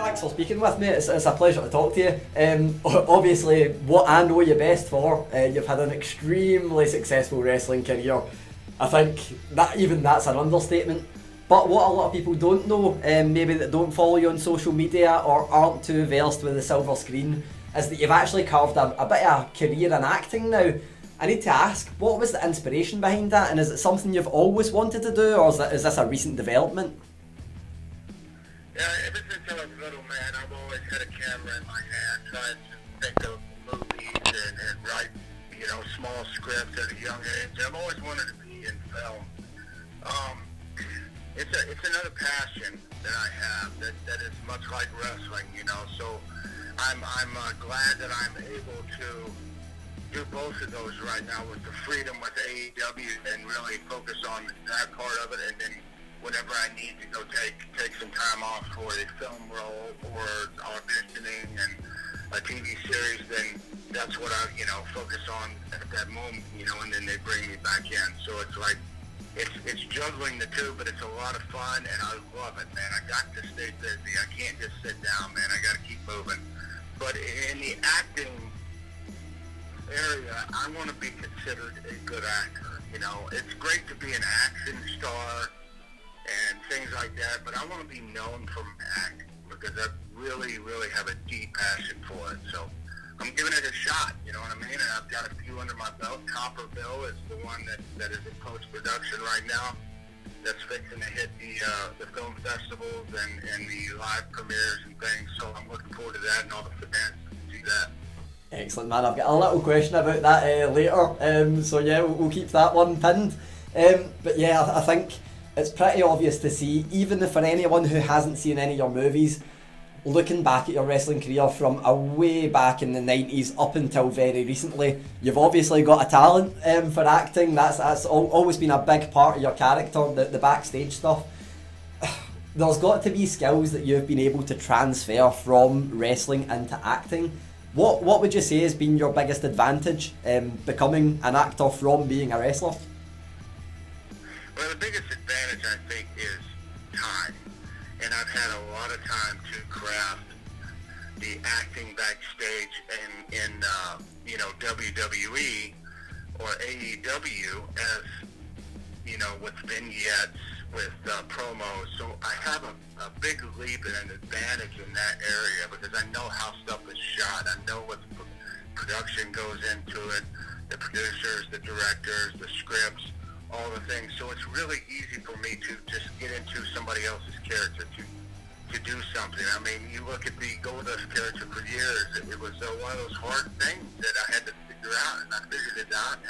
Thanks for speaking with me. It's a pleasure to talk to you. Obviously, what I know you best for, you've had an extremely successful wrestling career. I think that's an understatement. But what a lot of people don't know, maybe that don't follow you on social media or aren't too versed with the silver screen, is that you've actually carved a bit of a career in acting now. I need to ask, what was the inspiration behind that, and is it something you've always wanted to do, or is this a recent development? Yeah, ever since I was a little man, I've always had a camera in my hand, trying to think of movies and write, small scripts at a young age. I've always wanted to be in film. It's another passion that I have that is much like wrestling, So I'm glad that I'm able to do both of those right now with the freedom with AEW and really focus on that part of it, and then whenever I need to go take some time off for a film role or auditioning and a TV series, then that's what I focus on at that moment, and then they bring me back in. So it's like it's juggling the two, but it's a lot of fun, and I love it, man. I got to stay busy. I can't just sit down, man. I got to keep moving. But in the acting area, I want to be considered a good actor. It's great to be an action star and things like that, but I want to be known for acting because I really, really have a deep passion for it. So I'm giving it a shot, you know what I mean? And I've got a few under my belt. Copperville is the one that is in post-production right now. That's fixing to hit the film festivals and the live premieres and things. So I'm looking forward to that and all the fans to see that. Excellent, man. I've got a little question about that later. So yeah, we'll keep that one pinned. But yeah, I think it's pretty obvious to see, even for anyone who hasn't seen any of your movies, looking back at your wrestling career from way back in the 90s up until very recently, you've obviously got a talent for acting. That's always been a big part of your character, the backstage stuff. There's got to be skills that you've been able to transfer from wrestling into acting. What would you say has been your biggest advantage becoming an actor from being a wrestler? Well, the biggest advantage, I think, is time. And I've had a lot of time to craft the acting backstage in WWE or AEW as, with vignettes, with promos. So I have a big leap and an advantage in that area because I know how stuff is shot. I know what production goes into it, the producers, the directors, the scripts, all the things. So it's really easy for me to just get into somebody else's character to do something. I mean, you look at the Goldust character for years, it was one of those hard things that I had to figure out, and I figured it out,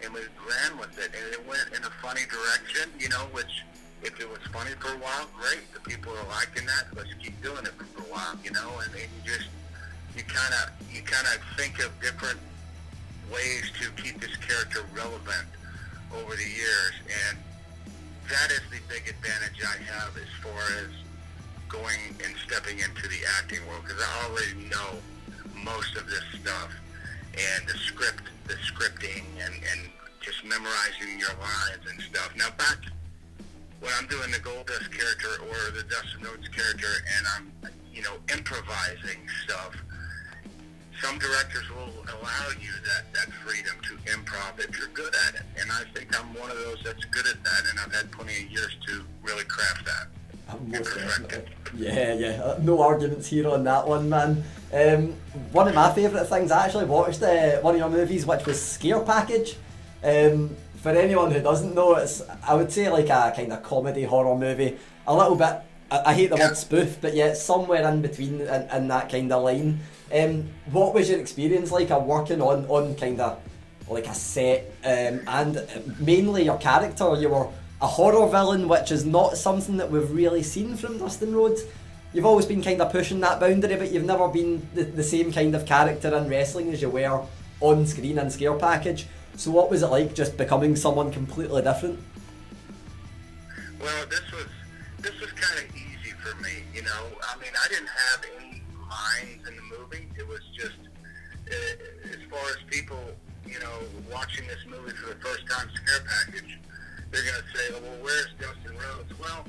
and we ran with it, and it went in a funny direction, which if it was funny for a while, great. The people are liking that. Let's keep doing it for a while, and then you kind of think of different ways to keep this character relevant over the years, and that is the big advantage I have as far as going and stepping into the acting world, because I already know most of this stuff and the scripting and just memorizing your lines and stuff. Now back when I'm doing the Goldust character or the Dustin Rhodes character and I'm improvising stuff, some directors will allow you that freedom to improv if you're good at it. And I think I'm one of those that's good at that, and I've had plenty of years to really craft that. Most definitely. Yeah. No arguments here on that one, man. One of my favourite things, I actually watched one of your movies, which was Scare Package. For anyone who doesn't know, it's, I would say, like a kind of comedy horror movie. A little bit, I hate the word spoof, but yeah, it's somewhere in between in that kind of line. What was your experience like working on kind of like a set, and mainly your character? You were a horror villain, which is not something that we've really seen from Dustin Rhodes. You've always been kind of pushing that boundary, but you've never been the same kind of character in wrestling as you were on screen in Scare Package. So what was it like just becoming someone completely different? Well, this was kind of easy for me, I mean, I didn't have any lines in the movie. It was just, as far as people, watching this movie for the first time, Scare Package, they're gonna say, "Oh, well, where's Dustin Rhodes?" Well,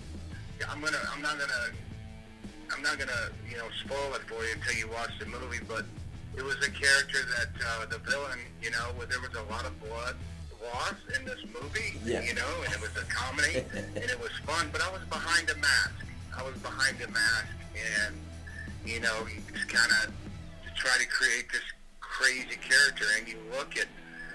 I'm not gonna I'm not gonna, spoil it for you until you watch the movie, but it was a character that the villain, where there was a lot of blood loss in this movie, and it was a comedy, and it was fun. But I was behind a mask. And you just kind of try to create this crazy character, and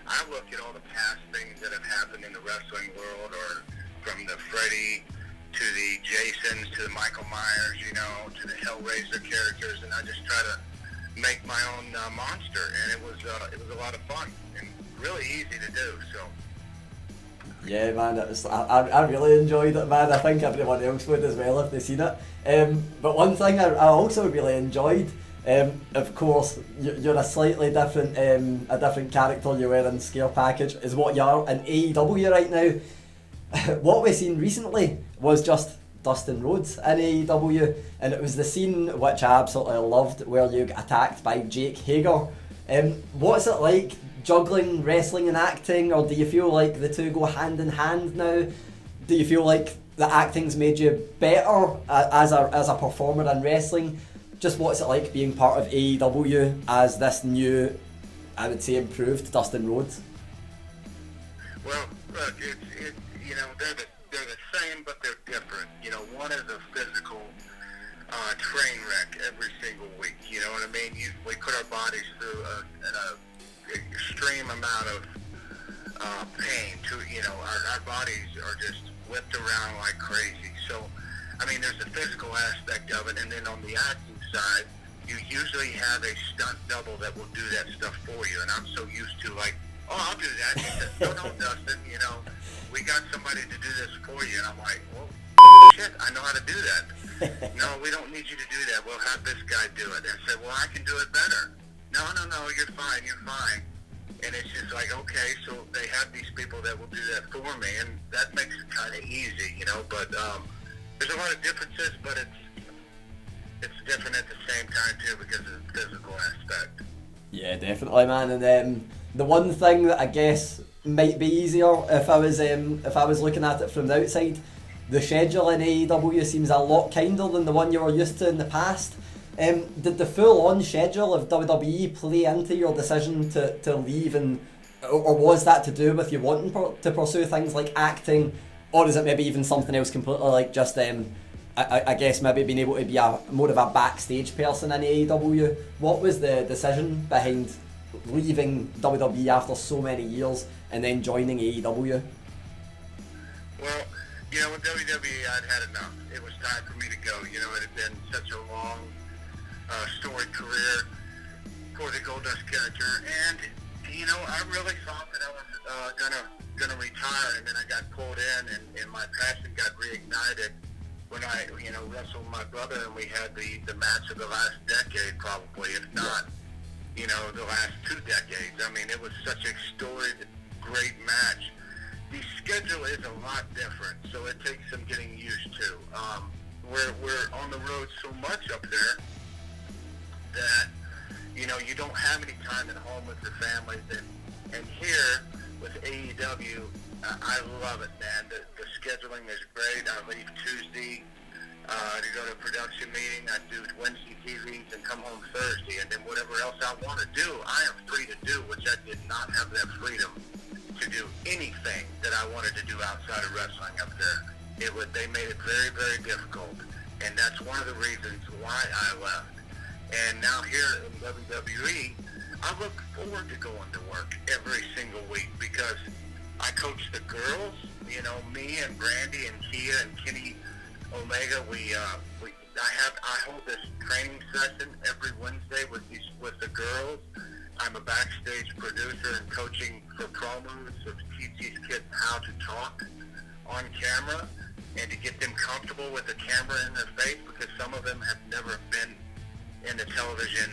I look at all the past things that have happened in the wrestling world, or from the Freddy to the Jasons to the Michael Myers, to the Hellraiser characters, and I just try to make my own monster, and it was a lot of fun and really easy to do. So. Yeah, man, I really enjoyed it, man. I think everyone else would as well if they've seen it. But one thing I also really enjoyed, of course, you're a slightly different character you were in Scare Package, is what you are in AEW right now. What we've seen recently was just Dustin Rhodes in AEW, and it was the scene which I absolutely loved where you got attacked by Jake Hager. What's it like juggling wrestling and acting, or do you feel like the two go hand in hand now? Do you feel like the acting's made you better as a performer in wrestling? Just what's it like being part of AEW as this new, I would say, improved Dustin Rhodes? Well, look, they're the same, but they're different. One is a physical train wreck every single week. You know what I mean? We put our bodies through an extreme amount of pain. Our bodies are just whipped around like crazy. So, there's a physical aspect of it, and then on the acting side, you usually have a stunt double that will do that stuff for you. And I'm so used to I'll do that. He says, no, Dustin, we got somebody to do this for you. And I'm like, well, shit, I know how to do that. No, we don't need you to do that. We'll have this guy do it. And I said, well, I can do it better. No, you're fine. And it's just like, okay, so they have these people that will do that for me, and that makes it kind of easy, but there's a lot of differences, but it's different at the same time too because of the physical aspect. Yeah, definitely, man. And the one thing that I guess might be easier if I was looking at it from the outside, the schedule in AEW seems a lot kinder than the one you were used to in the past. Did the full-on schedule of WWE play into your decision to leave, or was that to do with you wanting to pursue things like acting, or is it maybe even something else completely, like just I guess maybe being able to be more of a backstage person in AEW? What was the decision behind leaving WWE after so many years and then joining AEW? Well, with WWE I'd had enough. It was time for me to go. It had been such a long storied career for the Goldust character, and I really thought that I was gonna retire, and then I got pulled in, and my passion got reignited when I wrestled my brother, and we had the match of the last decade, probably, if not the last 2 decades. It was such a storied, great match. The schedule is a lot different, so it takes some getting used to. We're on the road so much up there that you don't have any time at home with your families, and here with AEW, I love it, man. The scheduling is great. I leave Tuesday to go to a production meeting. I do Wednesday TVs and come home Thursday, and then whatever else I want to do, I am free to do, which I did not have that freedom to do anything that I wanted to do outside of wrestling up there. They made it very, very difficult, and that's one of the reasons why I left. And now here in WWE, I look forward to going to work every single week because I coach the girls. Me and Brandy and Kia and Kenny Omega. I hold this training session every Wednesday with the girls. I'm a backstage producer and coaching for promos to teach these kids how to talk on camera and to get them comfortable with the camera in their face, because some of them have never been in the television,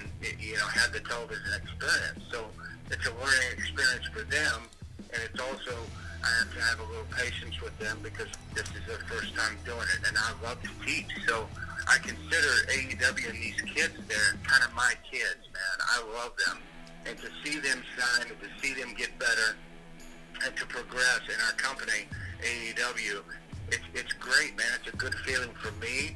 had the television experience. So it's a learning experience for them, and it's also, I have to have a little patience with them because this is their first time doing it, and I love to teach. So I consider AEW and these kids there kind of my kids, man. I love them. And to see them shine, and to see them get better, and to progress in our company, AEW, it's great, man. It's a good feeling for me.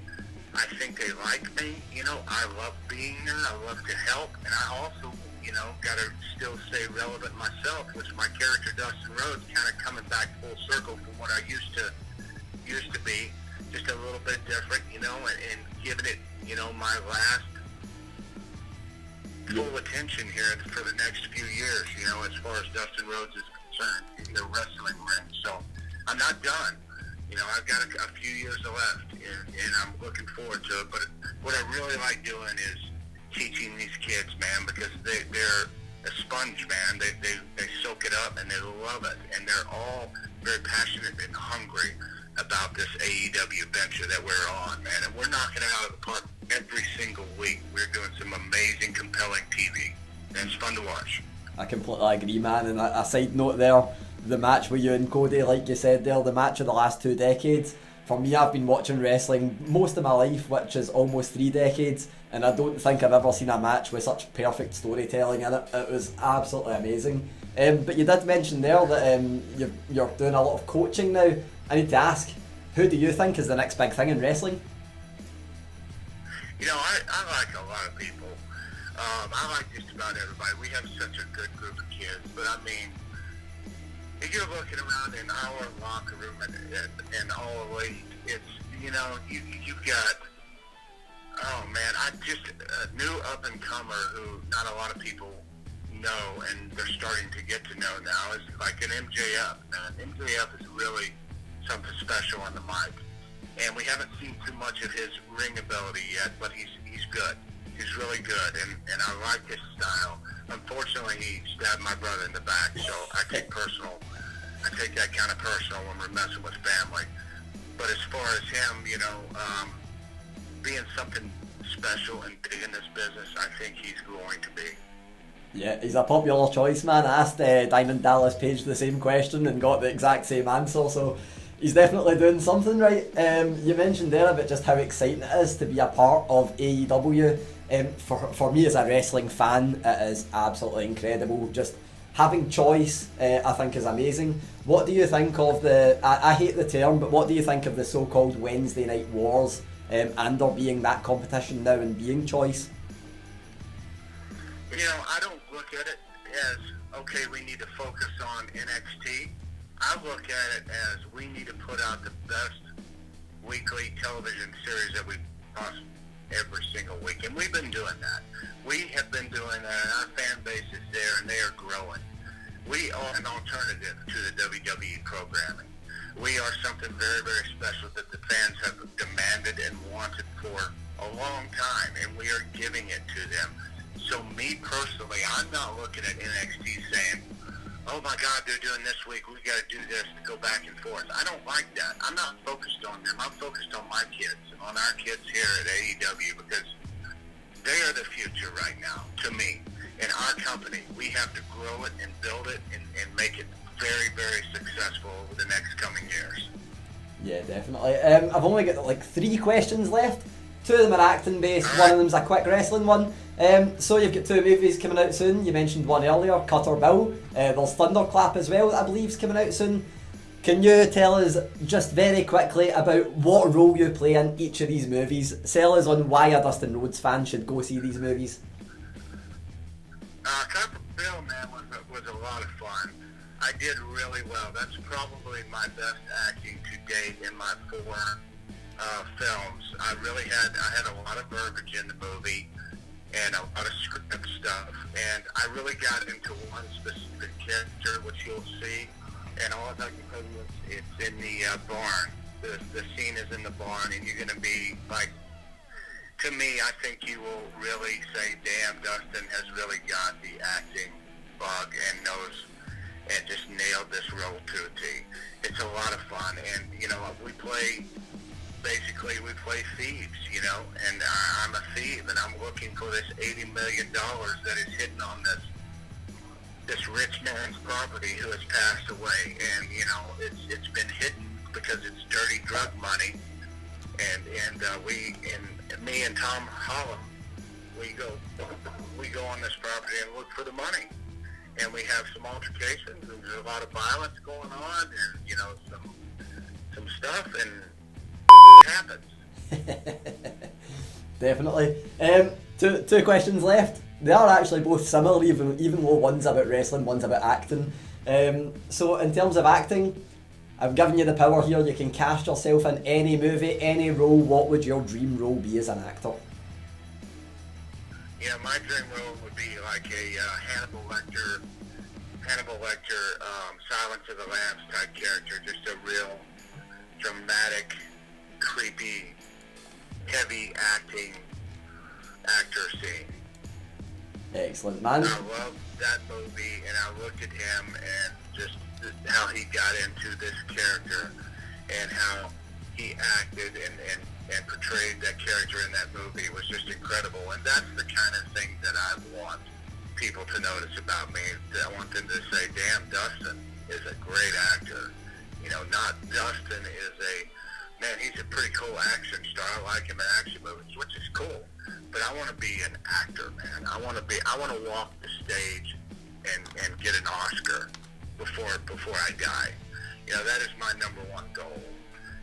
I think they like me. You know, I love being there. I love to help, and I also, you know, got to still stay relevant myself, which my character Dustin Rhodes kind of coming back full circle from what I used to be, just a little bit different, you know, and giving it, you know, my last full attention here for the next few years, you know, as far as Dustin Rhodes is concerned in the wrestling ring. So I'm not done. You know, I've got a few years left, and I'm looking forward to it. But what I really like doing is teaching these kids, man, because they're a sponge, man. They soak it up, and they love it. And they're all very passionate and hungry about this AEW venture that we're on, man. And we're knocking it out of the park every single week. We're doing some amazing, compelling TV. And it's fun to watch. I completely agree, man. And a side note there, the match with you and Cody, like you said there, the match of the last 2 decades. For me, I've been watching wrestling most of my life, which is almost 3 decades, and I don't think I've ever seen a match with such perfect storytelling in it. It was absolutely amazing. But you did mention there that you're doing a lot of coaching now. I need to ask, who do you think is the next big thing in wrestling? You know, I like a lot of people. I like just about everybody. We have such a good group of kids, but I mean, if you're looking around in our locker room and all elite, it's, you know, you've got, oh man, I just, a new up-and-comer who not a lot of people know and they're starting to get to know now is like an MJF. And MJF is really something special on the mic. And we haven't seen too much of his ring ability yet, but he's good. He's really good, and I like his style. Unfortunately, he stabbed my brother in the back, so I take that kind of personal when we're messing with family. But as far as him, you know, being something special and big in this business, I think he's going to be. Yeah, he's a popular choice, man. I asked Diamond Dallas Page the same question and got the exact same answer, so he's definitely doing something right. You mentioned there about just how exciting it is to be a part of AEW. For me as a wrestling fan, it is absolutely incredible. Just having choice, I think, is amazing. What do you think of I hate the term, but what do you think of the so-called Wednesday Night Wars and there being that competition now and being choice? You know, I don't look at it as, okay, we need to focus on NXT. I look at it as we need to put out the best weekly television series that we possibly every single week, and we've been doing that. We have been doing that, and our fan base is there, and they are growing. We are an alternative to the WWE programming. We are something very, very special that the fans have demanded and wanted for a long time, and we are giving it to them. So me personally, I'm not looking at NXT saying, oh my God, they're doing this week, we got to do this to go back and forth. I don't like that. I'm not focused on them. I'm focused on my kids, on our kids here at AEW, because they are the future right now, to me. In our company, we have to grow it and build it and make it very, very successful over the next coming years. Yeah, definitely. I've only got like 3 questions left. 2 of them are acting based, right. One of them's a quick wrestling one. So you've got 2 movies coming out soon. You mentioned one earlier, Cutter Bill. There's Thunderclap as well, that I believe is coming out soon. Can you tell us just very quickly about what role you play in each of these movies? Sell us on why a Dustin Rhodes fan should go see these movies. Cutter Bill, man, was a lot of fun. I did really well. That's probably my best acting to date in my 4 films. I had a lot of verbiage in the movie and a lot of script stuff, and I really got into one specific character, which you'll see, and all I can tell you is it's in the barn. The scene is in the barn, and you're going to be like, to me, I think you will really say, damn, Dustin has really got the acting bug and knows and just nailed this role to a T. It's a lot of fun, and, you know, we play thieves, you know, and I'm a thief, and I'm looking for this $80 million that is hidden on this rich man's property who has passed away, and, you know, it's been hidden because it's dirty drug money, and me and Tom Holland, we go on this property and look for the money, and we have some altercations, and there's a lot of violence going on, and, you know, some stuff, and it happens. Definitely. Two questions left. They are actually both similar, even though one's about wrestling, one's about acting. So in terms of acting, I've given you the power here. You can cast yourself in any movie, any role. What would your dream role be as an actor? Yeah, my dream role would be like a Hannibal Lecter, Silence of the Lambs type character. Just a real dramatic, creepy, heavy actor scene. Excellent, man. I loved that movie, and I looked at him and just how he got into this character and how he acted and portrayed that character in that movie was just incredible. And that's the kind of thing that I want people to notice about me. I want them to say, damn, Dustin is a great actor. You know, not Dustin is man, he's a pretty cool action star. I like him in action movies, which is cool. But I want to be an actor, man. I want to walk the stage and get an Oscar before I die. You know, that is my number one goal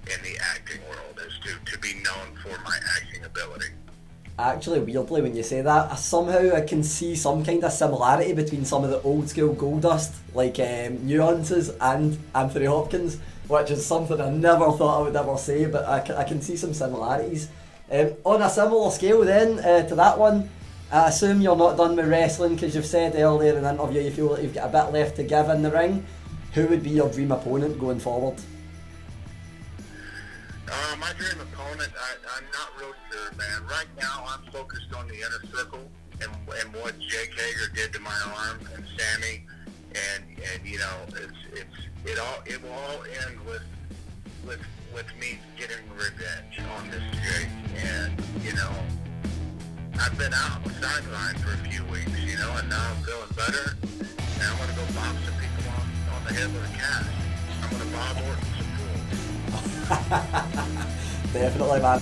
in the acting world, is to be known for my acting ability. Actually, weirdly, when you say that, I can see some kind of similarity between some of the old school Goldust, like nuances, and Anthony Hopkins, which is something I never thought I would ever say, but I can see some similarities. On a similar scale then, to that one, I assume you're not done with wrestling, because you've said earlier in the interview you feel like you've got a bit left to give in the ring. Who would be your dream opponent going forward? My dream opponent, I'm not real sure, man. Right now, I'm focused on the inner circle and what Jake Hager did to my arm and Sammy, and you know, it will all end with me getting revenge on this Jake. And you know, I've been out on the sideline for a few weeks, you know, and now I'm feeling better. And I'm gonna go bob some people on the head with a cast. I'm gonna Bob Orton some fools. Definitely, man.